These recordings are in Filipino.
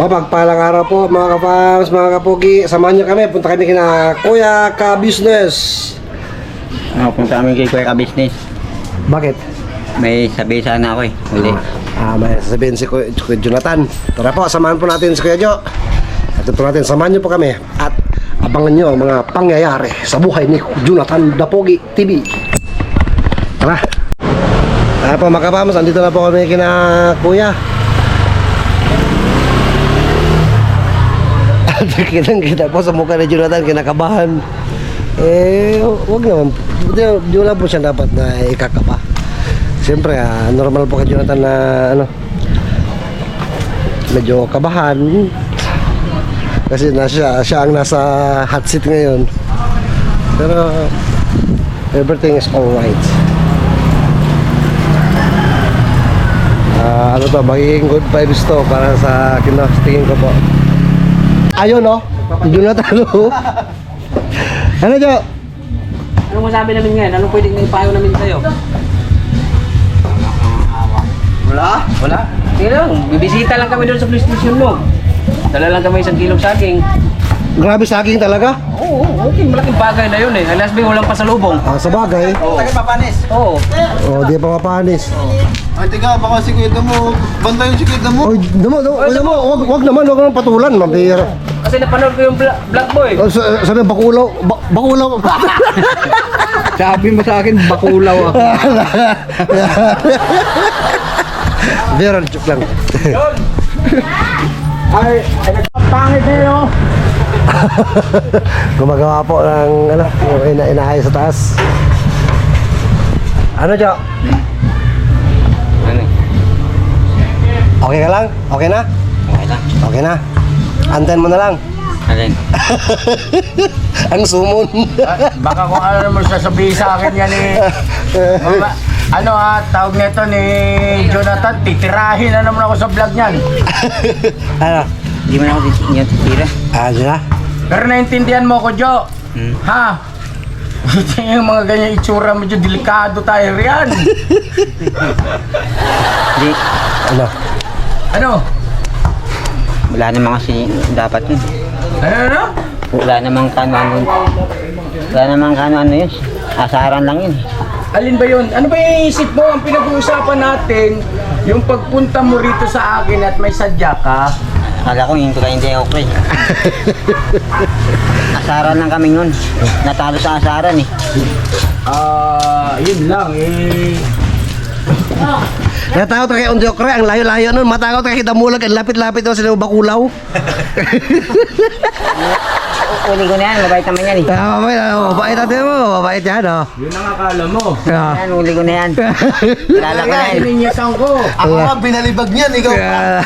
Mapagpalang araw po mga kapams, mga kapugi. Samahan niyo kami, punta kami kina Kuya Ka Business. Punta kami kay Kuya Ka Business. Bakit? May sabi sana ako eh. Huli. May sasabihin si Kuya Jonathan. Tara po, samahan po natin si Kuya Jo. At ito natin, samahan niyo po kami. At abangan niyo ang mga pangyayari sa buhay ni Jonathan Dapogi TV. Tara. Tara po mga kapams, andito na po kami kina Kuya. Kitang-kita po sa mukha ni Jonathan, kinakabahan. Wag naman. Di wala po siya dapat na ikakaba. Siyempre, normal po kay Jonathan na medyo kabahan. Kasi siya ang nasa hot seat ngayon. Pero everything is alright. Magiging good vibes to para sa tingin ko po. Ayun Jonathan Ano Jo? Anong masabi namin ngayon? Anong pwedeng ipayo namin sa'yo? Wala? Wala? Sige lang, bibisita lang kami doon sa police station mo. Dala lang kami 1 kilong saging. Grabe saging talaga? Oo, okay, malaking bagay na yun eh. Alas ba walang pasalubong? Sa bagay. Oo. Takit mapanis? Oo. Di pa mapanis. Ay, teka, baka si Kuya Damo. Banta yung si Kuya Damo. Oy, wag naman patulan, mabira. Kasi napanood ko yung vlog mo eh. Sabi bakulaw, bakulaw. Sabi mo sa akin, bakulaw ako. Vera, joke lang. Ay, nagpapangit na yun. Gumagawa po ng yung inaayos sa taas. Ano Jo? Ano? Okay ka lang? Okay na? Okay lang. Okay na. Antayin mo na lang. Alin? Ang sumon. Baka kung ano mo sasabihin sa akin yan tawag nito ni Jonathan, titirahin na naman ako sa vlog niyan. Ano? Hindi mo na ako titira. Diyan na. Pero naintindihan mo ko, Jo. Ha? Yung mga ganyan itsura mo, Jo, delikado tayo riyan. Hindi. Ano? Ano? Wala naman kasi dapat yun. Ano? Wala namang kano-ano. Wala namang kano-ano yun. Asaran lang yun. Alin ba yun? Ano ba yung isip mo? Ang pinag-uusapan natin, yung pagpunta mo rito sa akin at may sadya ka. Akala ko hindi ako eh. Asaran lang kami nun. Natalo sa asaran eh. Yun lang Natakot ka kay Undi Okre, ang layo-layo nun. Matakot ka kay Damulag, ang lapit-lapit daw sila bakulaw. Uli ko na yan, mabait naman yan eh. Mabait natin mo, mabait yan Yun ang akala mo. Yan, uli ko na yan. Kilala ko na yan. Ininyasan ko. Ako nga, binalibag niyan, ikaw pa.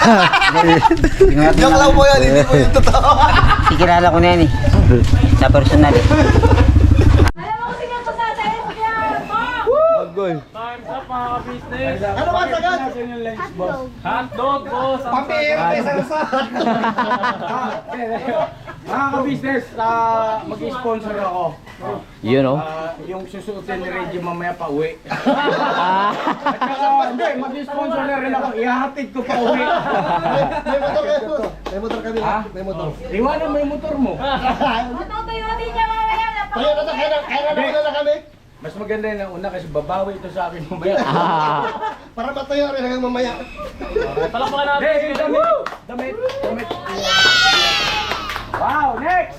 Joke lang po yan, hindi po yung totoo. Kilala ko na yan eh. Sa personal eh. Ano ba sagad? Hotdog, boss. Papiro, mga ka-business, mag-sponsor ako. Yun oh. Yung susuotin ni Reggie mamaya pa uwi. At saka, hindi, mag-sponsor na rin ako. Ihahatid ko pa uwi. May motor kami, may motor. Iwanan mo yung motor mo. Kaya na kami. Mas maganda yun ang una kasi babawi ito sa akin mamaya. Para matayo rin hanggang mamaya. Palakpakan natin. Damit. Wow, next!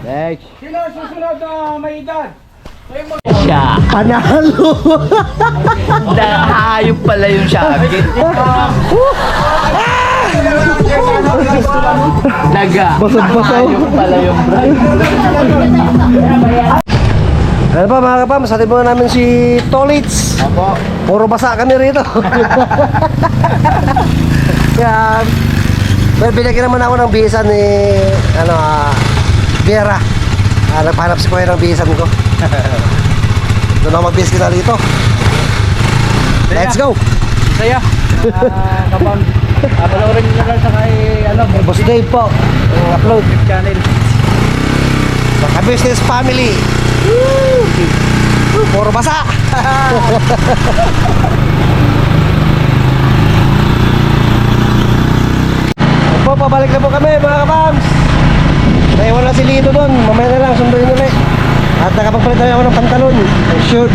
Next. Sino ang susunod na may edad? Siya. Panalo! Hayop pala yung sabi. Naga. Basag-basaw. Hayop pala yung bride. Ano pa mga kapam, sabi mo namin si Tolits. Apo. Puro basa kami rito. Kaya, pero binigyan naman ako ng bihisan ni, Vera. Nagpahanap si Kuya ng bihisan ko. Doon ako magbihis kita dito. Let's go! Saya. Kapag panoorin nyo na lang sa kay Boss Dave po. Upload. channel. Sa business family. Woo! Puro basa. pabalik na po kami mga kapams. Naiwan na si Lito doon. Mamaya na lang, sunduin ulit. At nakapagpalit na ako ng pantalon, ng shirt.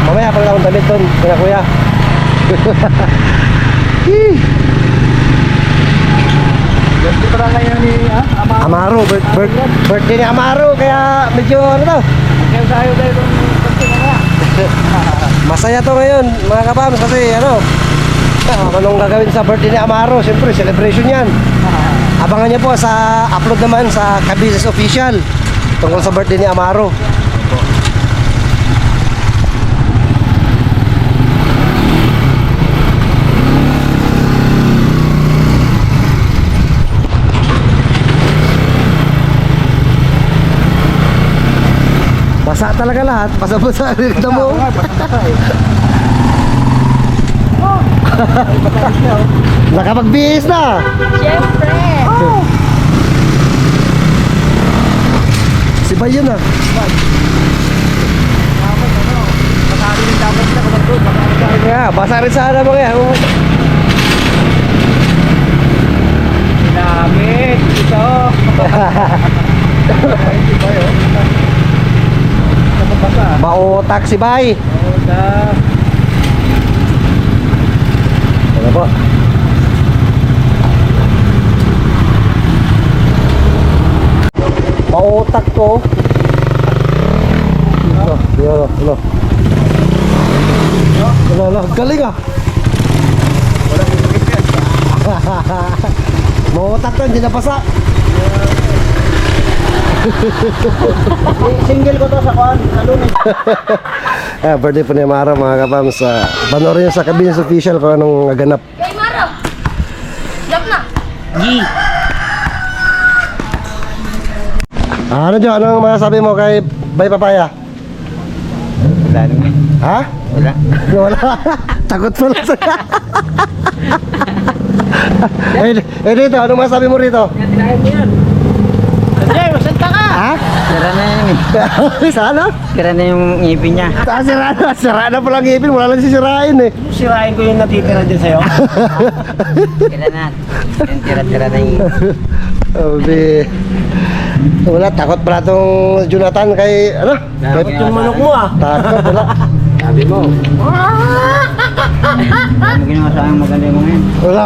Mamaya palit akong damit doon, kuya. Dito na ngayon ni Amaro, birthday ni Amaro. Kaya medyo ano to. Kaya tayo dahil kung Masaya to ngayon mga kapams kasi anong gagawin sa birthday ni Amaro? Siyempre celebration yan. Abangan niyo po sa upload naman sa Kabises Official tungkol sa birthday ni Amaro. Basa talaga lahat, basa-basa rin mo. Nakapag-BS na. Siyempre! Si Bay yun ah. Kaya, basa rin sana mga yan. Ginamit ito. Mautak si Bay. Ano po? Mautak ko. Ano, galing ah. Mautak to, hindi napasa. Single ko to sa kuan, sa Lunes. Birthday po ni Amaro mga kapams. Panoorin nyo sa Kabises Official kung anong naganap. Kay Maro! Jump na! Ano dyan? Anong masasabi mo kay Bay Papaya? Wala naman. Ha? Wala. Wala. Takot pala sa... dito, anong masasabi mo rito? Tinahin mo yan. Sanjay, masalta ka! Ha? Sira na yan eh. Sana? Sira na yung ngipin niya. Sira na pala ang ngipin. Wala lang sisirain eh. Sirain ko yung natitira dyan sa'yo. Sira na. Yung tira-tira na yung ngipin. Sabi... Wala, takot pala tong Jonathan kay... Dapat yung manok mo ah. Takot, wala. Sabi mo. Ano ginawa sa akin maganda yung mga yan? Wala.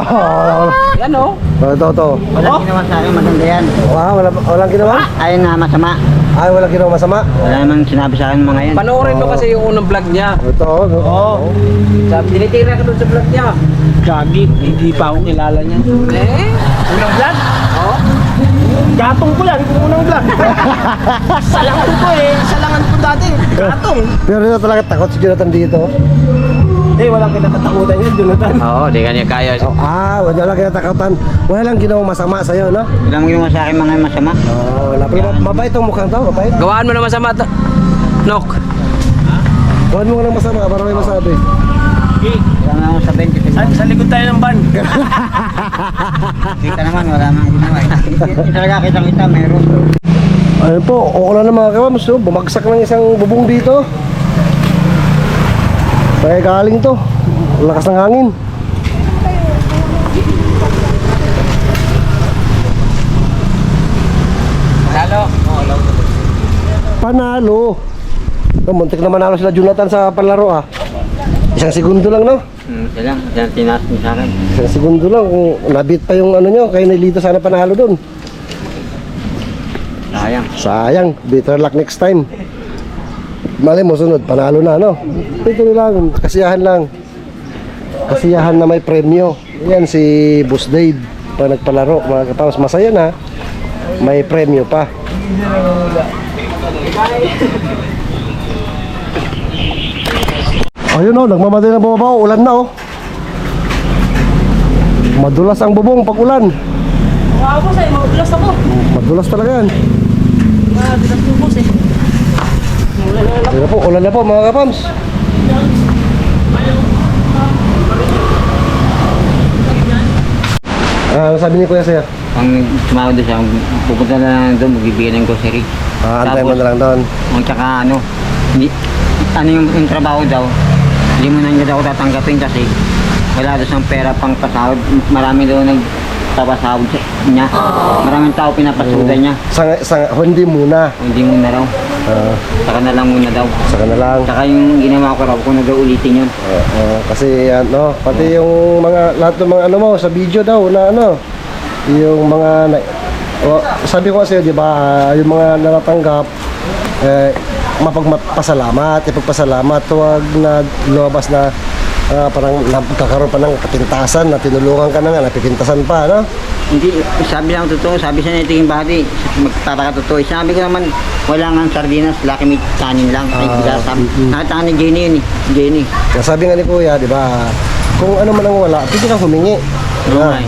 Yan o. Ito. Walang ginawa sa akin maganda yan. Walang ginawa? Ayun na masama. Ay, walang ginawa masama. Wala namang sinabi sa akin mga yan. Panoorin mo kasi yung unang vlog niya. Ito, Sabi, tinitira ka doon sa vlog niya. Gagi, hindi pa ako kilala niya. Eh? Unang vlog? Oo. Gatong ko yan, kung unang vlog. Salangan ko eh, salangan ko dati. Gatong. Pero dito talaga takot si Jonathan dito. Hindi, walang kinatatakutan yan, Jonathan. Oo, di kanya kaya. Wala kinatakutan. Walang ginawa masama sa'yo, no? Wala namang ginawa sa akin mga masama. Wala. Pero mabait ang mukhang tao, mabait. Gawaan mo na masama. Nok. Huwag mo ng masama, para may masabi. Wala naman ako sabihin kasi Sa likod tayo ng van. kita naman wala namang ginawa eh. Hindi talaga kita meron. Ayun po, okay na mga kawams, no? Bumagsak ng isang bubong dito. Kaya galing to. Lakas ng hangin. Panalo. Muntik na manalo sila Jonathan sa palaro ah. Isang segundo lang, no? Siya lang, yan tinaas niya sa akin. Isang segundo lang. Kung nabit pa yung ano nyo, kayo nilito sana panalo dun. Sayang. Sayang, better luck next time. Mali mo sunod, panalo na, no? Ito lang, kasiyahan lang. Kasiyahan na may premyo. Yan si Boss Dave pa nagpalaro, mga kapatid, masaya na. May premyo pa. Ayun oh, nagmamadali na bumaba, ulan na oh. Madulas ang bubong pag ulan. Wow, boss, magulas ako. Madulas talaga yan. Magulas yung boss eh. Ulan na po mga kapams. Ano sabi ni Kuya sa'yo? Ang tumawag doon siya, pupunta na lang doon, magbibigay ng grocery. Antay mo na lang doon. Ang tsaka ano yung trabaho daw, hindi mo na niya daw tatanggapin kasi wala daw siyang pera pang pasahod. Marami daw nagpapasahod niya. Maraming tao pinapasudan niya. Hindi muna. Hindi muna raw. Saka na lang muna daw. Saka na lang. Saka yung ginawa ko raw, kung nag-uulitin yun. Kasi ano, pati yung mga lahat ng mga ano mo sa video daw na ano, yung mga sabi ko kasi 'di ba, yung mga natatanggap mapagpasalamat, ipagpasalamat, huwag na lumabas na parang nagkakaroon pa ng kapintasan na tinulungan ka na nga, napipintasan pa, no? Hindi, sabi lang totoo, sabi sa Neting Bati, magtataka totoo. Sabi ko naman, wala nga sardinas, laki may kanin lang. Ay, sabi, nakita ni Jenny yun eh, Jenny. Sabi nga ni Kuya, 'di ba, kung ano man ang wala, pwede kang humingi. Oo nga eh.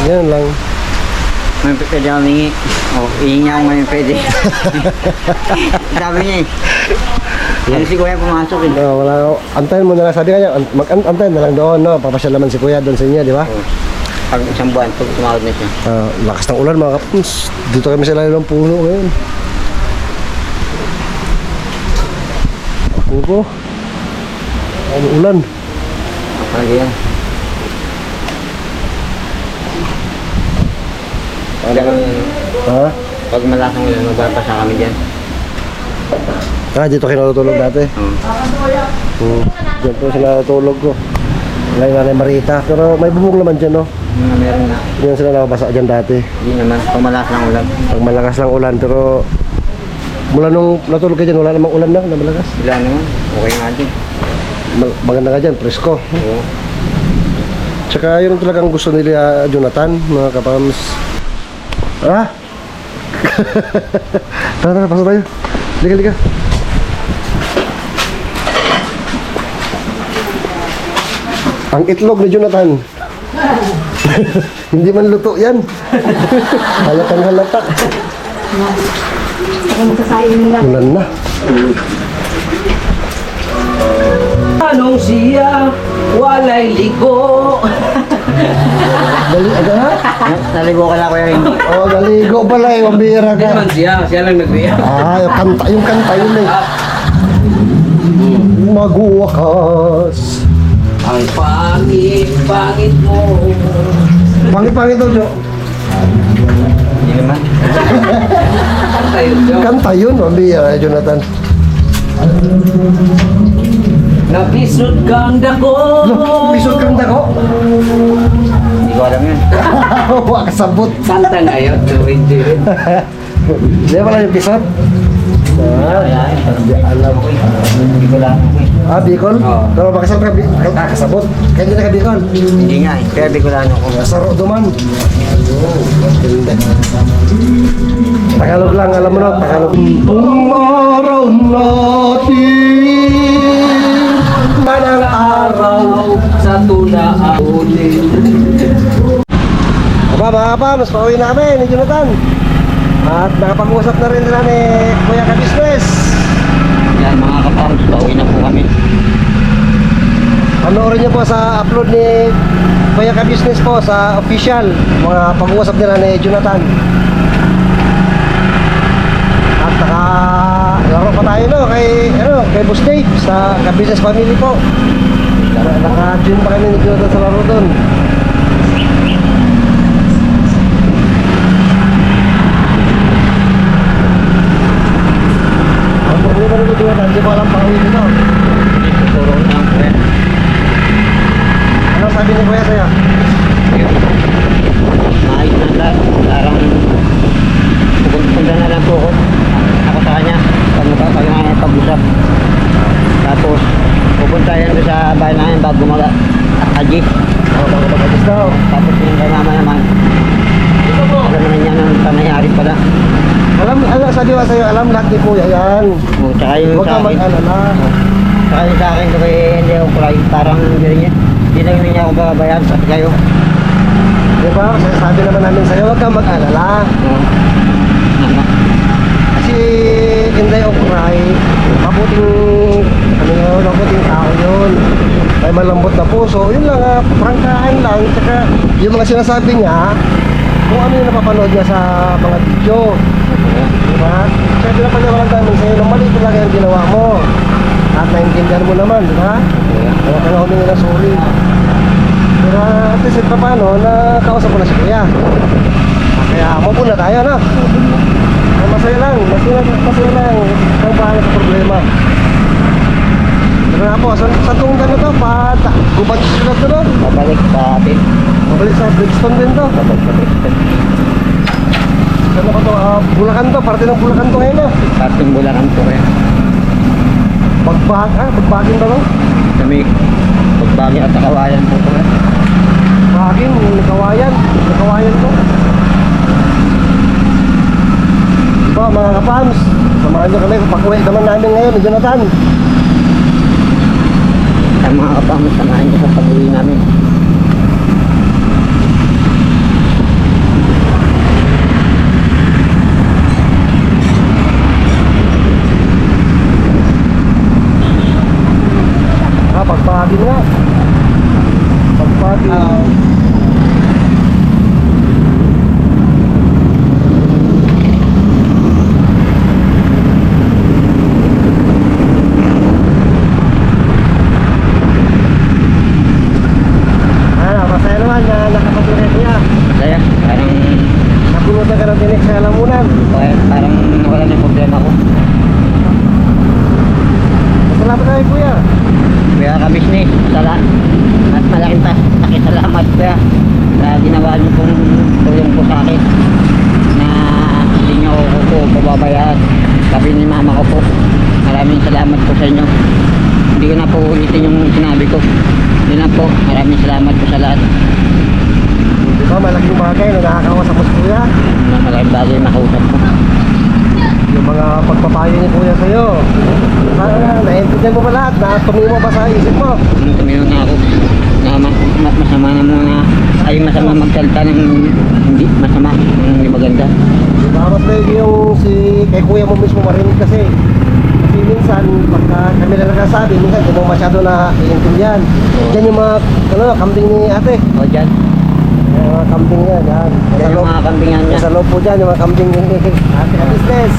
Yan lang. May pwede ako humingi. O, ihingi ako ngayon pwede. Sabi niya eh. Ano si Kuya pumasok eh. No, wala. Antayin mo na lang. Sabi nga niya, antayin na lang doon, no? Papasyal naman si Kuya doon sa inyo, di ba? Pag isang buwan, pag tumawag na siya. Lakas ng ulan, mga kapuns. Dito kami sa layo ng puno ngayon. Ako po. Ang ulan. Kapag yan. Ha? Pag malasang ulan, magpapasa kami dyan. Dito kayo natutulog dati. Diyan po sila natutulog ko. Wala yung Nanay Marita. Pero may bubong naman dyan, no? Meron na. Diyan sila nakabasa dyan dati. Hindi naman, pag malasang ulan. Pag malakas lang ulan, pero mula nung natulog ka dyan, wala namang ulan na malakas. Wala naman, okay nga din. Maganda ka dyan, presko. Oo. Tsaka yun talagang gusto nila Jonathan, mga kapams. Ah? Tara, pasok tayo. Liga. Ang itlog ni Jonathan. Hindi man luto yan. Halatang halata. Ulan na. Anong siya, walay ligo. Dali, aga ha? Naligo ka na Kuya Rindy. Oh, naligo pala eh. Mambira Hindi naman ka. siya lang nagriya. Yung kanta yun eh. Magwakas. Ang pangit mo. Pangit daw, Jo. Hindi naman. Tayo, Joe. Kanta yun, mambira, Jonathan. Napisod kang dako. Bisod kang dako. Hindi ko alam yun. Huwag kasabot. Kanta ngayon, hindi rin. Di ba lang yung bisod? Hindi alam. Hindi ko lang. Bicol? Oo. Pero makasal ka, kasabot. Kaya hindi na ka Bicol. Hindi nga eh. Kaya Bicolano ko. Saro duman. Hindi. Tagalog lang, alam mo na, Tagalog. Tumaraw natin manang araw. Sa tuna ulit. Mga kapams, pauwi na kami ni Jonathan. At nakapag-usap na rin sila ni Kuya Ka-Business. Yan mga kapams, pauwi na po kami. Panoorin niyo po sa upload ni Kuya Ka-Business po sa official. Mga pag-uusap nila ni Jonathan. At laro pa tayo no kay Boss Dave sa Ka-Business Family po. Naka-tune pa kami ni Jonathan sa laro doon. Ang problema nito Jonathan, hindi mo alam pauwi nito. Turo lang po yan. Ano sabi ni Kuya sa'yo? Maayos na lahat. Parang pupunta na lang po ako sa kanya. Pag nga pag-usap. Tapos pupunta yan doon sa bahay namin bago mag-aji. Bago mag-agis daw. Tapos yung kay mama naman. Alam naman niya ng panayari pala. Sabi ko sa'yo, alam lahat ni Kuya yan. Tsaka yung Huwag sa kang akin. mag-alala. Tsaka yung sa akin, kaya hindi ako kulay. Parang hindi na yun niya ako babayan sa kayo. Di ba? Sabi naman namin sa'yo, huwag kang mag-alala. Kasi Inday Okray, mabuting tao yun. May malambot na puso. Yun lang, prangkahan lang. Tsaka yung mga sinasabi niya, kung ano yung napapanood niya sa mga video. Di ba? Kaya pinapaniwalan namin sa'yo na mali talaga yung ginawa mo. At naintindihan mo naman, di ba? Kaya ka na humingi ng sorry. Pero at least ito paano, nakausap ko na si Kuya. Kaya move na tayo, no? Masaya lang, masaya lang. Ang bahala sa problema. Pero na po, sa tunggan na to, gubat sa sunod to, no? Babalik sa atin. Mabalik sa Brixton din to. Babalik sa Brixton. Ano ba to? Bulacan to, parte ng Bulacan to ngayon, no? Parting Bulacan po kaya. Bagbagin ba, no? Kami, pagbagi at kawayan po kaya. Bagin, nakawayan to. So, mga kapams, samahan nyo kami, pakuwi naman namin ngayon ni Jonathan. Ang mga kapama, samahan niyo sa pag-uwi namin. Pagbagin nga. Pagbagin. Masaya naman na nakapatuloy kuya. Kaya, parang, Nabunutan ka ng tinik sa lalamunan. parang nawala na yung problema ko. Salamat tayo kuya. Kaya kabis ni, mas malaking salamat kuya sa ginawa niyo pong tulong po sa akin na hindi niyo ako po pababayaan. Sabi ni mama ko po, maraming salamat po sa inyo. Hindi ko na po ulitin yung sinabi ko. Hindi na po, maraming salamat po sa lahat. Di ba malaking bagay na nakakausap mo si kuya? Maraming bagay na kausap ko. Yung mga pagpapayo ni kuya sa'yo. Naiintindihan mo ba lahat? Na tumimo ba sa isip mo? Tumino na ako na masama na muna ay masama magsalita ng hindi masama, ng hindi maganda. Dapat na yung kay kuya mo mismo marinig kasi. Kasi minsan, pagka kami na nagsasabi, minsan hindi mo masyado na iintindihan. Diyan yung mga, kambing ni ate. O dyan, Yung mga kambing niya, yan. dyan yung mga kambingan niya. Sa loob po dyan, yung mga kambing ni ate ka business.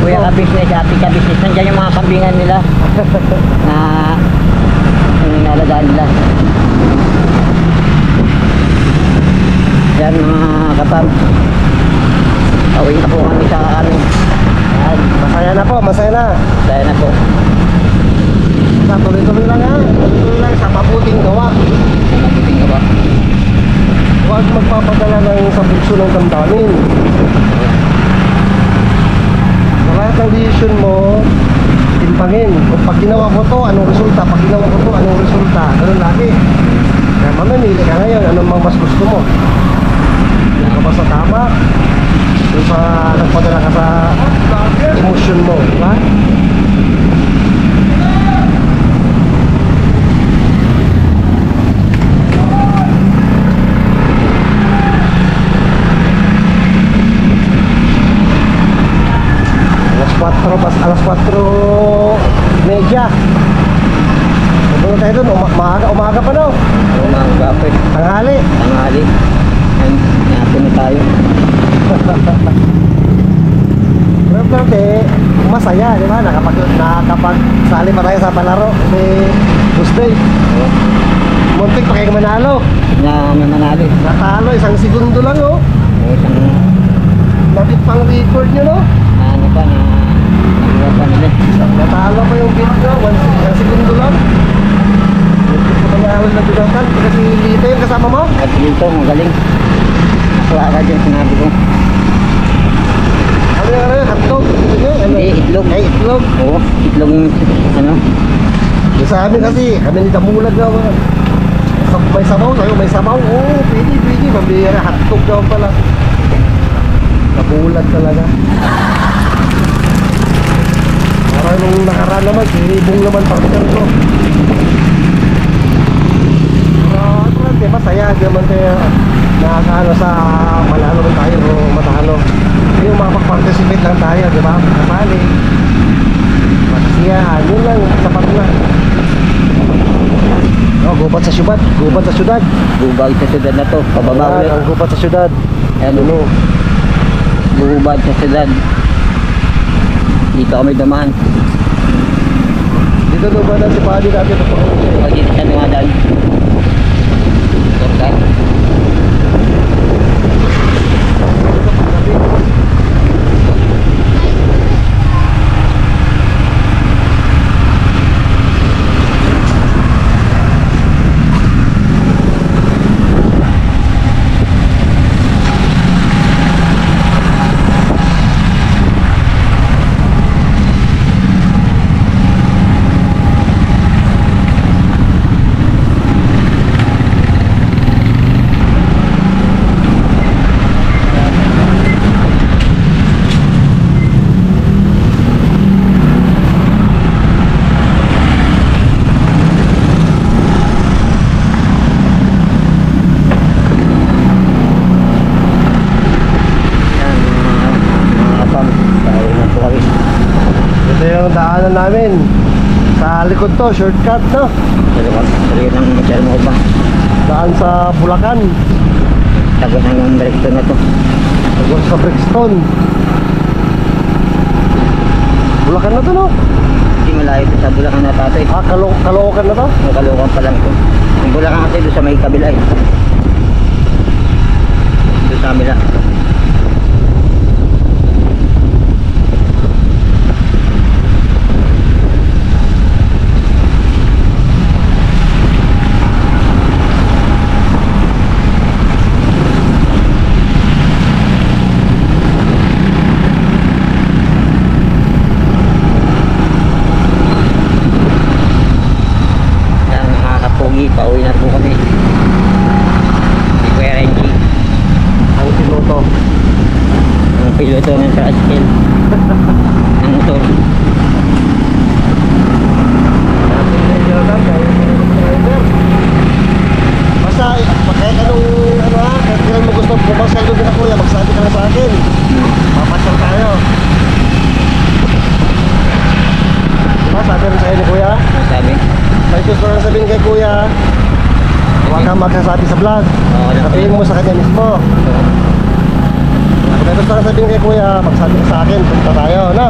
Kuya ka business, ate ka business, nandiyan yung mga kambingan nila na inalagaan nila. Yan mga kapam, awin na po kami sa amin. Yan, Masaya na po, masaya na. dahil na po. Tuloy-tuloy lang ha. Tuloy-tuloy lang sa mabuting gawa. Mabuting ka ba? Huwag magpapadala ng sa bukso ng damdamin. Sa lahat ng desisyon mo, timpangin. Kung pag ginawa ko to, anong resulta? Pag ginawa ko to, anong resulta? Ganun lagi. Kaya mamamili ka ngayon, anong mga mas gusto mo? Kung ka ba sa tama? Kung sa nagpadala ka sa emosyon mo, di ba? Alas 4:30. Pupunta tayo doon, umaga pa no? Ano mga gapit? Tanghali. Tanghali. Yan, natin na tayo. Pero masaya, di ba? Nakapag-sali pa tayo sa palaro. Kasi Tuesday. Muntik pa kayo manalo. Na may manalo. Natalo, 1 segundo lang oh. May isang Napit pang record nyo no? na ano pa na nagawa pa nila. Natalo pa yung beat nyo, 1 segundo lang. Muntik pa manalo na Jonathan. Kasi Lita yung kasama mo. At dito, magaling. Nakuha ka dyan, sinabi ko. Ano yung hotdog? Hindi, itlog. Ay, itlog. Oo, itlog yung ano. Yung sa amin kasi, kami ni Damulag daw. May sabaw tayo, may sabaw. Oo, pwede. Mabira, hotdog daw pala. Damulag talaga. Parang nung nakaraan naman, sinibong naman partner ko. Pero, masaya. Di naman tayo nakakaano sa manalo man tayo o matalo. Yung makapag-participate lang tayo, di ba? Kasali. Masasiyahan, yun lang, sapat na. Oh, gubat sa syudad. Gubat sa syudad. Bubag sa syudad na to, pababa ulit. Ang gubat sa syudad. Ayan, Ano? bubad sa syudad. Dito kami dumaan. Dito lumanan si Paddy natin. Pag dito sa dumadaan. Turkan. Yan, mga kapam. Pauwi na po kami. Ito yung daanan namin. Sa likod to, shortcut no? Tuloy ng masyal mo ba? Daan sa Bulacan. Tagot hanggang direkto na to. Tagos sa Brixton. Bulacan na to no? Hindi malayo ito sa Bulacan na tatay. Ah, Caloocan na to? Nakalukan pa lang ito. Yung Bulacan kasi doon sa may kabila eh. Doon sa kabila. Yan mga kapugi, pauwi na po kami. Si Kuya Reggie, Ang piloto. ang piloto ng tricycle. Ang motor. Basta, kahit anong, ano ha, kahit kailan mo gusto pumasal doon na kuya, magsabi ka na sa akin. Papasyal tayo. Diba, sabi rin sa'yo ni kuya? Ang sabi? May gusto lang sabihin kay kuya, huwag kang magsasabi sa vlog. Oo, lang. Sabihin mo sa kanya mismo. Kung may gusto lang sabihin kay kuya, magsabi ka sa akin, punta tayo, no?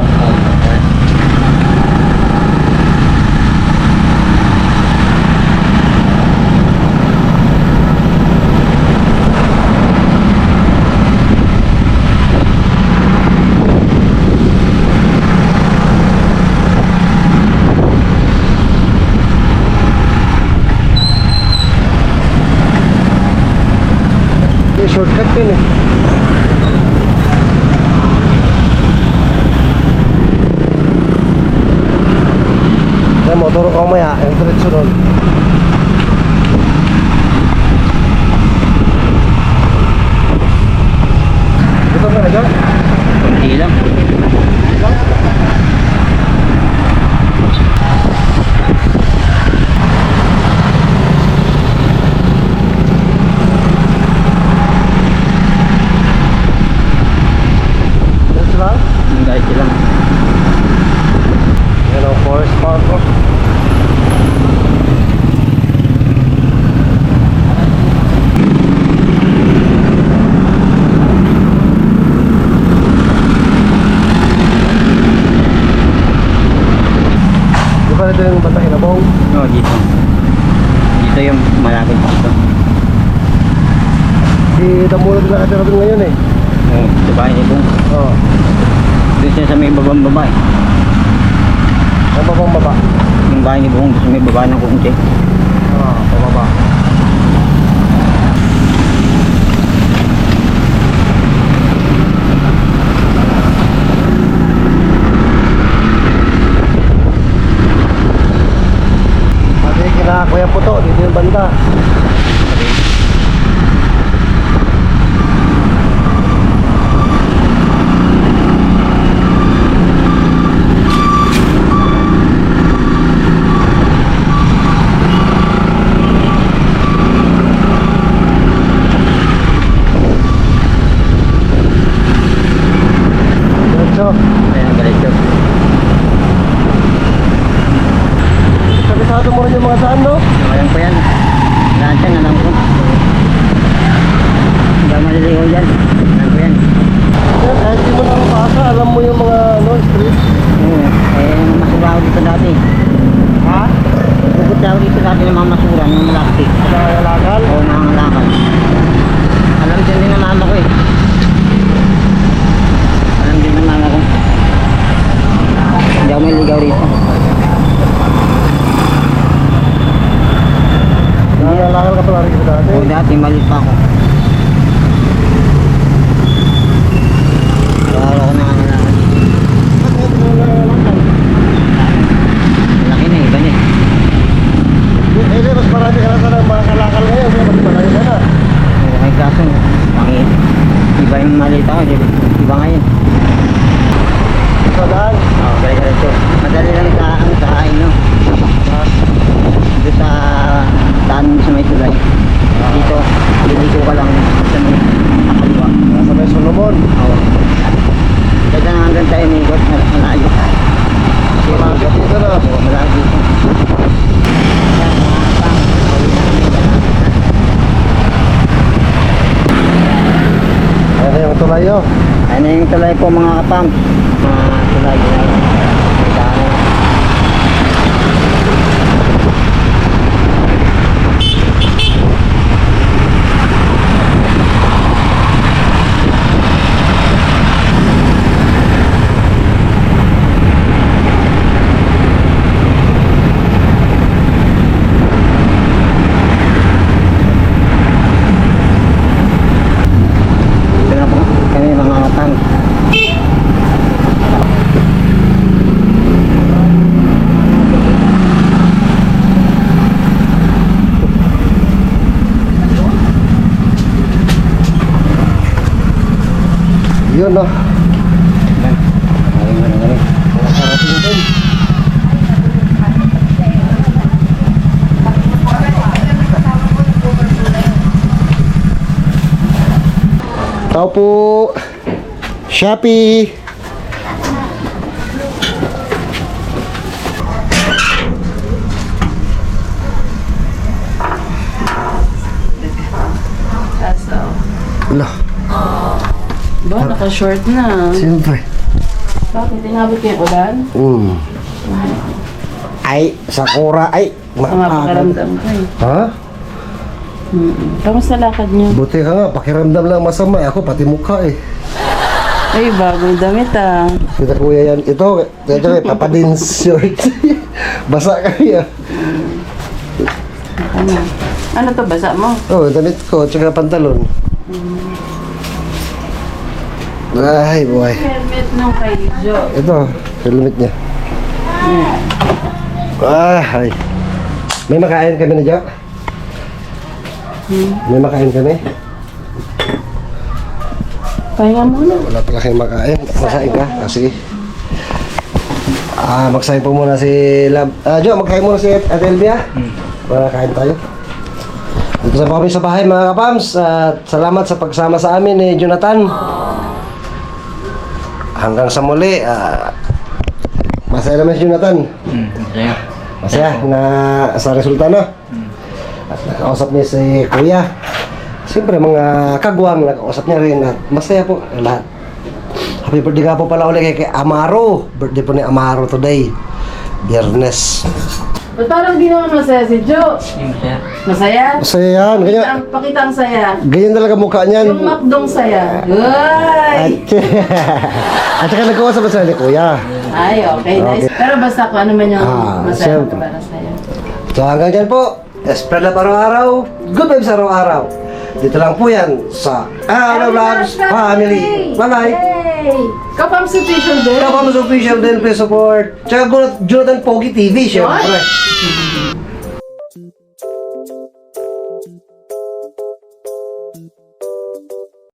Yung shortcut yun eh. Yan mo, turo ko maya, yung diretso doon. Dito na dyan. Kunti lang. Diretso lang. Dahil lang. Yan ang forest park ko. Di ba ito yung Batang Inabong? Oo, dito. Dito yung malapit dito. Si Damulo din nakatira doon ngayon eh. Oo, sa bahay ni Bong. Oo. Doon siya sa may babang babae. Ang babang baba. Yung bahay ni Bong, doon sa may baba ng kungke. Oo, pababa. Pati kina Kuya Puto, dito yung banda. Kaso, iba yung malita ko, iba ngayon. Ito daan. Oo, ganito. Madali lang sa ang sahain, no? Doon sa daan mo sa may tulay. Dito, liliko ka lang sa may kaliwa. Sa may Solomon. Oo. Kaya hanggang tayo may ikot, malayo. Malapit dito na. Oo, malayo dito. Yan, mga pang. Ayan yung tulay yun. Ano yung tulay po mga kapam? Mga tulay yan. May daanan. Ito na po kami mga kapam. Yun no. Galing. Tao po. Shopee. Kaso. Ala, Ba, naka-short na. siyempre. Bakit? Tinabot kayo ulan? Ay, Sakura. Ay, Ang mapakaramdam ko eh. Ha? Kamusta lakad niyo? Buti ka nga, pakiramdam lang masama. Ako, pati mukha eh. Ay, bagong damit ah. Kita kuya yan. Ito papadins short. Basa kami ah. Ano? Ano to, basa mo? Oh, damit ko, tsaka pantalon. Ay, buhay. Helmet nung kay Jo. Ito, helmet niya. Ay. May makain kami na Jo? May makain kami? Pahinga muna. Wala pala kayong makain. Magsain ka? Ah, sige. Magsain po muna si Lab. Jo, magkain muna si Ate Elvia. Para kain tayo. Dito sa kami sa bahay mga kapams. At salamat sa pagsama sa amin ni Jonathan. Hanggang sa muli. Masaya naman si Jonathan. Masaya. Masaya na sa resulta na. At nakausap niya si Kuya. Siyempre mga kagwang nakausap niya rin at masaya po lahat. Happy birthday nga po pala ulit kay Amaro. Birthday po ni Amaro today. Biyernes. Ba't parang di naman masaya si Jo? Masaya. Masaya? Masaya yan. Ganyan, Pakita ang saya. ganyan talaga mukha niyan. Yung makdong saya. Ay! At saka nagkausap pa sila ni Kuya. Ay, okay, nice. Okay. Pero basta kung ano man yung masaya siyempre. para sa'yo. So hanggang dyan po. Spread love araw-araw. Good vibes araw-araw. Dito lang po yan sa Ano Vlogs Family. Bye-bye. Yay! Kapams official din. Kapamos official din, please support. Tsaka Jonathan Pogi TV, syempre. Yun?